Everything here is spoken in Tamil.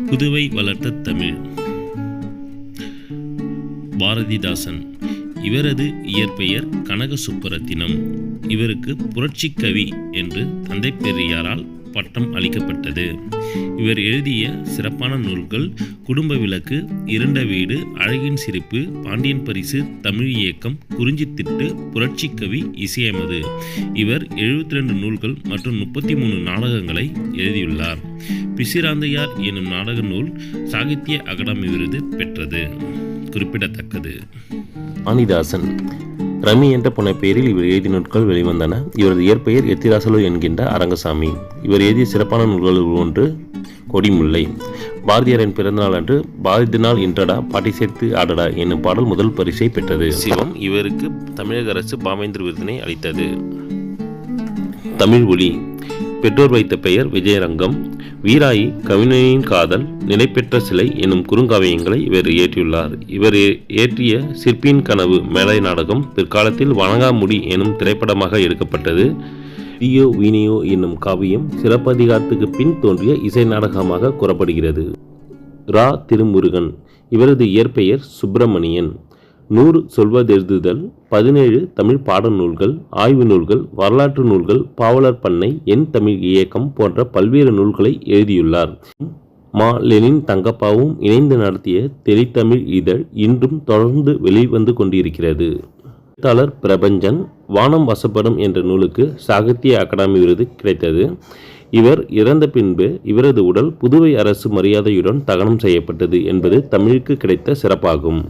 புதுவை வளர்த்த தமிழ். பாரதிதாசன். இவரது இயற்பெயர் கனக சுப்புரத்தினம். இவருக்கு புரட்சிக்கவி என்று தந்தை பெரியாரால் பட்டம் அளிக்கப்பட்டது. இவர் எழுதிய சிறப்பான நூல்கள் குடும்ப விளக்கு, இருண்ட வீடு, அழகின் சிரிப்பு, பாண்டியன் பரிசு, தமிழ் இயக்கம், குறிஞ்சித்திட்டு, புரட்சிக்கவி, இசையமது. இவர் 72 நூல்கள் மற்றும் 33 நாடகங்களை எழுதியுள்ளார். பிசிராந்தையார் எனும் நாடக நூல் சாகித்ய அகாடமி விருது பெற்றது. குறிப்பிடத்தக்கது. வாணிதாசன். ரமி என்ற புனைப்பெயரில் இவர் எழுதிய நூல்கள் வெளிவந்தன. இவரது இயற்பெயர் எத்திராசலு என்கின்ற அரங்கசாமி. இவர் எழுதிய சிறப்பான நூல்களில் ஒன்று கொடிமுல்லை. பாரதியாரின் பிறந்தநாள் அன்று பாரதி நாள் இன்றடா பாட்டி சேர்த்து ஆடடா என்னும் பாடல் முதல் பரிசை பெற்றது. சிவம் இவருக்கு தமிழக அரசு பாவேந்தர் விருதினை அளித்தது. தமிழ் ஒலி. பெற்றோர் வைத்த பெயர் விஜயரங்கம். வீராயி, கவிஞனின் காதல், நிலைபெற்ற சிலை என்னும் குறுங்காவியங்களை இவர் இயற்றியுள்ளார். இவர் இயற்றிய சிற்பியின் கனவு மேலை நாடகம் பிற்காலத்தில் வணங்காமுடி எனும் திரைப்படமாக எடுக்கப்பட்டது. வியோ வீணியோ என்னும் காவியம் சிலப்பதிகாரத்துக்கு பின் தோன்றிய இசை நாடகமாக கூறப்படுகிறது. ரா. திருமுருகன். இவரது இயற்பெயர் சுப்பிரமணியன். 100 சொல்வதெழுதுதல், 17 தமிழ் பாட நூல்கள், ஆய்வு நூல்கள், வரலாற்று நூல்கள், பாவலர் பண்ணை, என் தமிழ் இயக்கம் போன்ற பல்வேறு நூல்களை எழுதியுள்ளார். மா. லெனின் தங்கப்பாவும் இணைந்து நடத்திய தெளித்தமிழ் இதழ் இன்றும் தொடர்ந்து வெளிவந்து கொண்டிருக்கிறது. எழுத்தாளர் பிரபஞ்சன். வானம் வசப்படும் என்ற நூலுக்கு சாகித்ய அகாடமி விருது கிடைத்தது. இவர் இறந்த பின்பு இவரது உடல் புதுவை அரசு மரியாதையுடன் தகனம் செய்யப்பட்டது என்பது தமிழுக்கு கிடைத்த சிறப்பாகும்.